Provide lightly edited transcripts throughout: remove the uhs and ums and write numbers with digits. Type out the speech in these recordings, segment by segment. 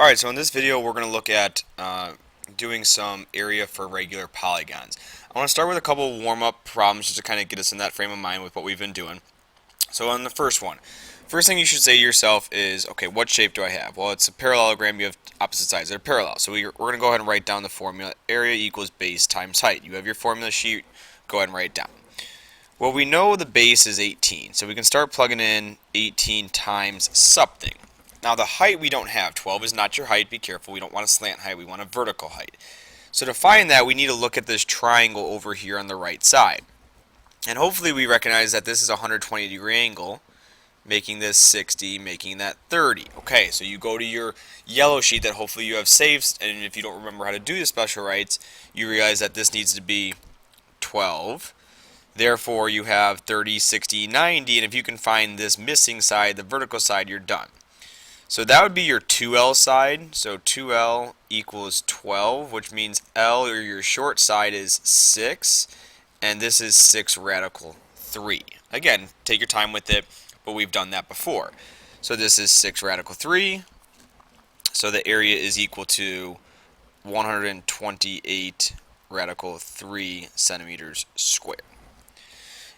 Alright, so in this video we're going to look at doing some area for regular polygons. I want to start with a couple warm-up problems just to kind of get us in that frame of mind with what we've been doing. So on the first one, first thing you should say to yourself is, okay, what shape do I have? Well, it's a parallelogram. You have opposite sides. They're parallel. So we're going to go ahead and write down the formula. Area equals base times height. You have your formula sheet. Go ahead and write it down. Well, we know the base is 18, so we can start plugging in 18 times something. Now the height we don't have. 12 is not your height. Be careful. We don't want a slant height. We want a vertical height. So to find that, we need to look at this triangle over here on the right side. And hopefully we recognize that this is a 120-degree angle, making this 60, making that 30. Okay, so you go to your yellow sheet that hopefully you have saved, and if you don't remember how to do the special rights, you realize that this needs to be 12. Therefore, you have 30, 60, 90, and if you can find this missing side, the vertical side, you're done. So that would be your 2L side. So 2L equals 12, which means L, or your short side, is 6, and this is 6 radical 3. Again, take your time with it, but we've done that before. So this is 6 radical 3, so the area is equal to 128 radical 3 centimeters squared.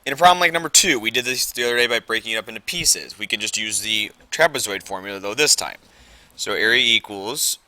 In a problem like number 2, we did this the other day by breaking it up into pieces. We can just use the trapezoid formula though this time. So area equals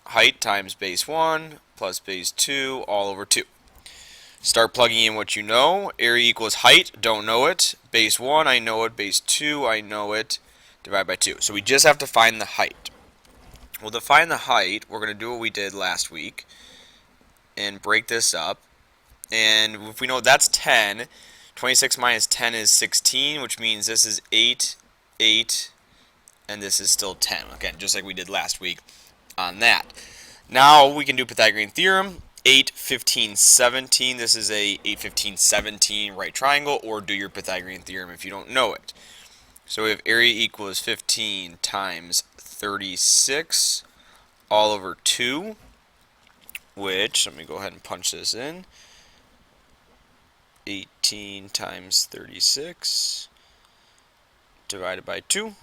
height times base 1 plus base 2 all over 2. Start plugging in what you know. Area equals height, don't know it. Base 1, I know it. Base 2, I know it. Divide by 2. So we just have to find the height. Well, to find the height, we're going to do what we did last week and break this up. And if we know that's 10, 26 minus 10 is 16, which means this is 8, 8, and this is still 10. Again, just like we did last week on that. Now we can do Pythagorean theorem. 8, 15, 17. This is a 8, 15, 17 right triangle, or do your Pythagorean theorem if you don't know it. So we have area equals 15 times 36 all over 2, which, let me go ahead and punch this in. 18 times 36 divided by 2.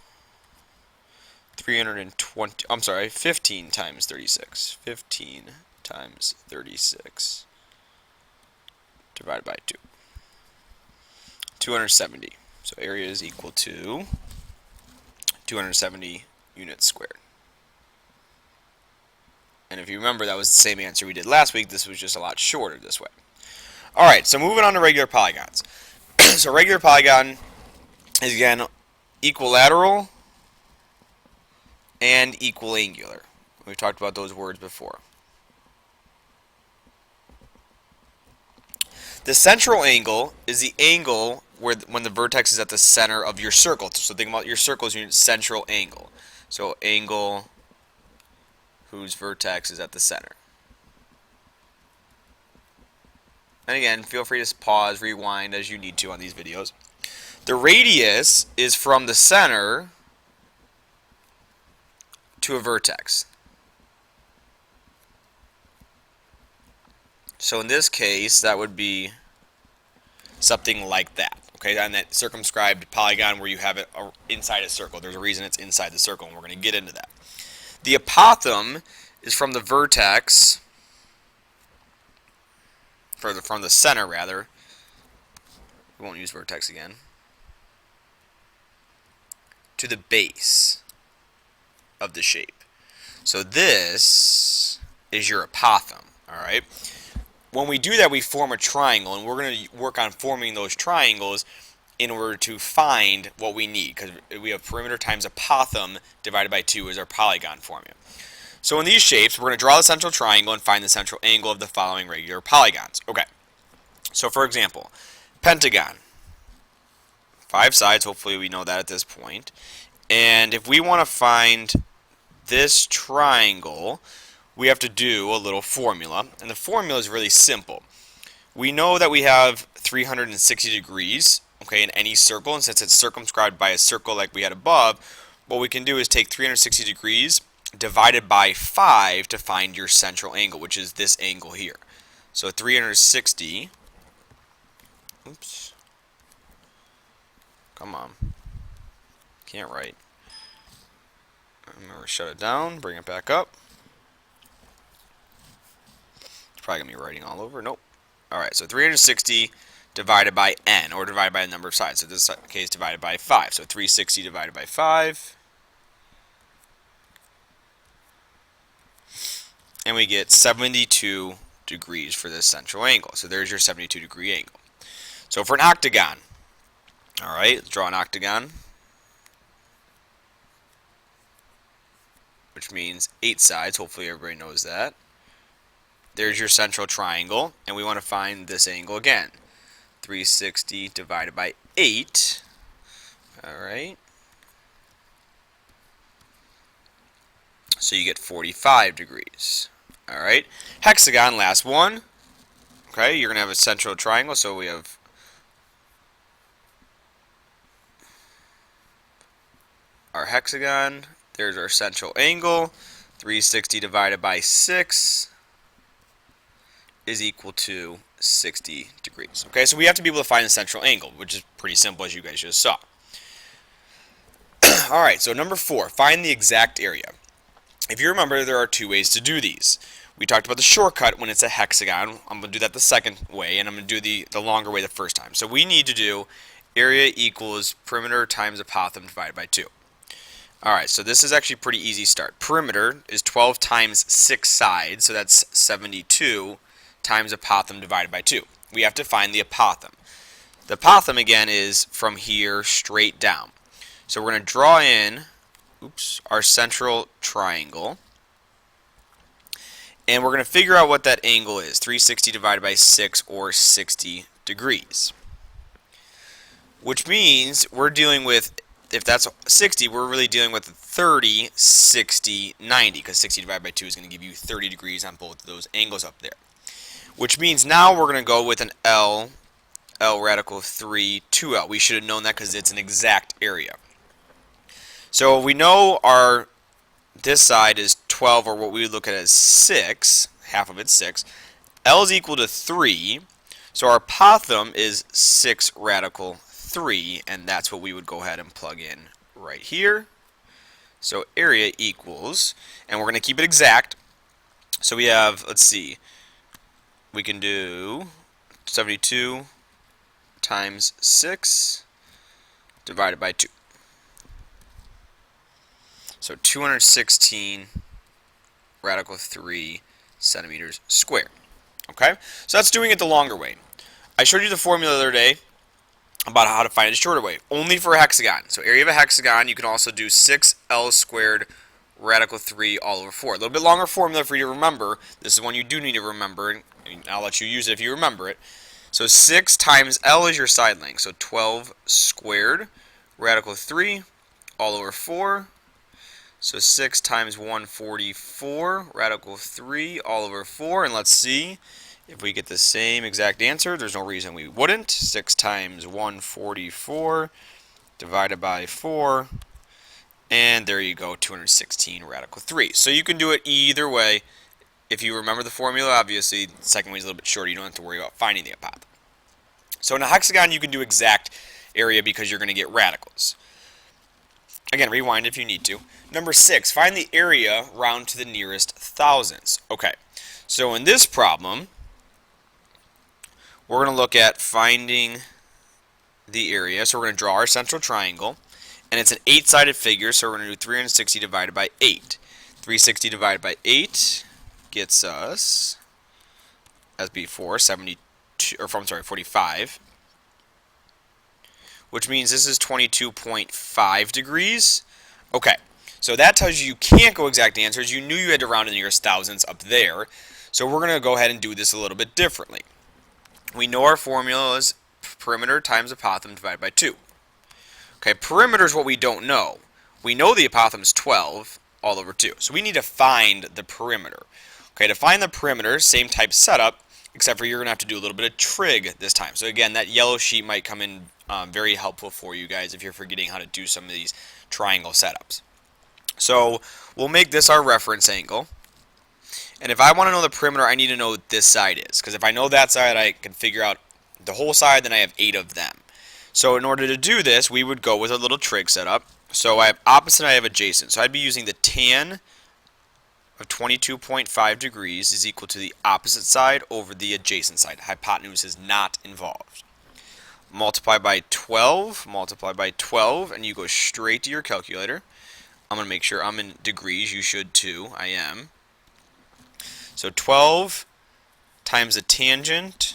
320, I'm sorry, 15 times 36. 15 times 36 divided by 2. 270. So area is equal to 270 units squared. And if you remember, that was the same answer we did last week. This was just a lot shorter this way. Alright, so moving on to regular polygons. So regular polygon is, again, equilateral and equiangular. We've talked about those words before. The central angle is the angle when the vertex is at the center of your circle. So think about your circle as your central angle. So angle whose vertex is at the center. And again, feel free to pause, rewind as you need to on these videos. The radius is from the center to a vertex. So in this case, that would be something like that. Okay, on that circumscribed polygon where you have it inside a circle. There's a reason it's inside the circle, and we're going to get into that. The apothem is from the vertex, from the center rather. We won't use vertex again. To the base of the shape. So this is your apothem. All right. When we do that, we form a triangle, and we're going to work on forming those triangles in order to find what we need, because we have perimeter times apothem divided by 2 is our polygon formula. So in these shapes, we're going to draw the central triangle and find the central angle of the following regular polygons. Okay. So for example, pentagon. 5 sides, hopefully we know that at this point. And if we want to find this triangle, we have to do a little formula, and the formula is really simple. We know that we have 360 degrees, okay, in any circle, and since it's circumscribed by a circle like we had above, what we can do is take 360 degrees divided by 5 to find your central angle, which is this angle here. So 360, oops, come on, can't write. Remember, shut it down, bring it back up. It's probably going to be writing all over. Nope. Alright, so 360 divided by n, or divided by the number of sides. So this case divided by 5. So 360 divided by 5. And we get 72 degrees for this central angle. So there's your 72-degree angle. So for an octagon, alright, let's draw an octagon, which means 8 sides. Hopefully everybody knows that. There's your central triangle, and we want to find this angle again. 360 divided by 8. Alright. So you get 45 degrees. Alright. Hexagon, last one. Okay, you're going to have a central triangle, so we have our hexagon. There's our central angle. 360 divided by 6 is equal to 60 degrees. Okay, so we have to be able to find the central angle, which is pretty simple, as you guys just saw. Alright, so number 4, find the exact area. If you remember, there are 2 ways to do these. We talked about the shortcut when it's a hexagon. I'm going to do that the second way, and I'm going to do the longer way the first time. So we need to do area equals perimeter times apothem divided by 2. Alright, so this is actually a pretty easy start. Perimeter is 12 times 6 sides, so that's 72 times apothem divided by 2. We have to find the apothem. The apothem, again, is from here straight down. So we're going to draw in our central triangle. And we're going to figure out what that angle is. 360 divided by 6, or 60 degrees. Which means we're dealing with, if that's 60, we're really dealing with 30, 60, 90. Because 60 divided by 2 is going to give you 30 degrees on both of those angles up there. Which means now we're going to go with an L radical 3, 2L. We should have known that because it's an exact area. So we know this side is 12, or what we would look at as 6. Half of it's 6. L is equal to 3. So our apothem is 6 radical 3. And that's what we would go ahead and plug in right here. So area equals, and we're going to keep it exact. So we have, let's see, we can do 72 times 6 divided by 2. So 216 radical 3 centimeters squared. Okay? So that's doing it the longer way. I showed you the formula the other day about how to find it the shorter way. Only for a hexagon. So area of a hexagon, you can also do 6L squared radical 3 all over 4. A little bit longer formula for you to remember. This is one you do need to remember, and I'll let you use it if you remember it. So 6 times L is your side length. So 12 squared radical 3 all over 4. So 6 times 144 radical 3 all over 4. And let's see if we get the same exact answer. There's no reason we wouldn't. 6 times 144 divided by 4. And there you go, 216 radical 3. So you can do it either way. If you remember the formula, obviously, the second way is a little bit shorter. You don't have to worry about finding the apothem. So in a hexagon, you can do exact area because you're going to get radicals. Again, rewind if you need to. Number 6, find the area round to the nearest thousandths. Okay, so in this problem, we're going to look at finding the area. So we're going to draw our central triangle. And it's an 8-sided figure, so we're going to do 360 divided by 8. 360 divided by 8 gets us, as before, 45. Which means this is 22.5 degrees. Okay, so that tells you can't go exact answers. You knew you had to round to the nearest thousandths up there. So we're going to go ahead and do this a little bit differently. We know our formula is perimeter times apothem divided by 2. Okay, perimeter is what we don't know. We know the apothem is 12 all over 2. So we need to find the perimeter. Okay, to find the perimeter, same type setup, except for you're going to have to do a little bit of trig this time. So again, that yellow sheet might come in very helpful for you guys if you're forgetting how to do some of these triangle setups. So we'll make this our reference angle. And if I want to know the perimeter, I need to know what this side is. Because if I know that side, I can figure out the whole side, then I have 8 of them. So in order to do this, we would go with a little trig setup. So I have opposite, I have adjacent. So I'd be using the tan of 22.5 degrees is equal to the opposite side over the adjacent side. Hypotenuse is not involved. Multiply by 12, and you go straight to your calculator. I'm going to make sure I'm in degrees. You should too. I am. So 12 times the tangent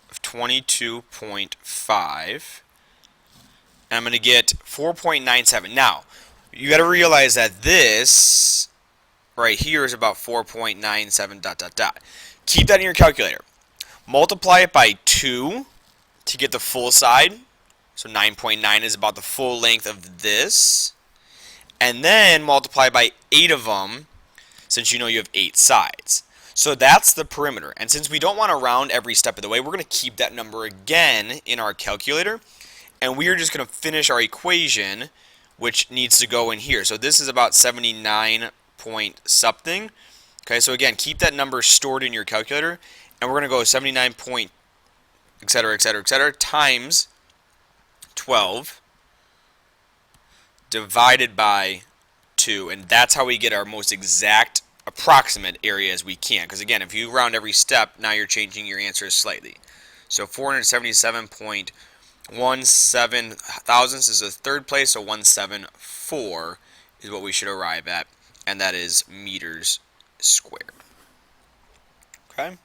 of 22.5. And I'm going to get 4.97. Now, you got to realize that this right here is about 4.97 dot dot dot. Keep that in your calculator. Multiply it by 2 to get the full side. So 9.9 is about the full length of this. And then multiply by 8 of them, since you know you have 8 sides. So that's the perimeter. And since we don't want to round every step of the way, we're going to keep that number again in our calculator. And we are just going to finish our equation, which needs to go in here. So this is about 79 point something. Okay, so again, keep that number stored in your calculator. And we're going to go 79 point, et cetera, et cetera, et cetera, times 12 divided by 2. And that's how we get our most exact approximate area as we can. Because again, if you round every step, now you're changing your answers slightly. So 477.17 thousandths is the third place, so 174 is what we should arrive at, and that is meters squared. Okay.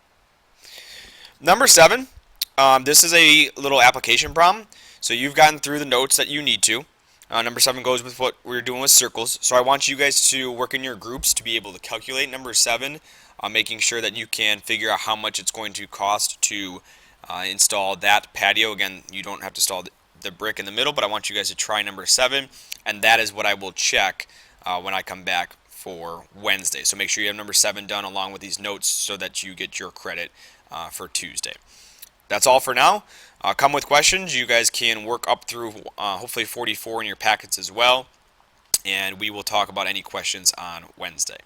Number 7, this is a little application problem. So you've gotten through the notes that you need to. Number 7 goes with what we're doing with circles. So I want you guys to work in your groups to be able to calculate number 7, making sure that you can figure out how much it's going to cost to install that patio. Again, you don't have to install the brick in the middle, but I want you guys to try number 7, and that is what I will check when I come back for Wednesday. So make sure you have number 7 done along with these notes so that you get your credit for Tuesday. That's all for now. Come with questions. You guys can work up through hopefully 44 in your packets as well, and we will talk about any questions on Wednesday.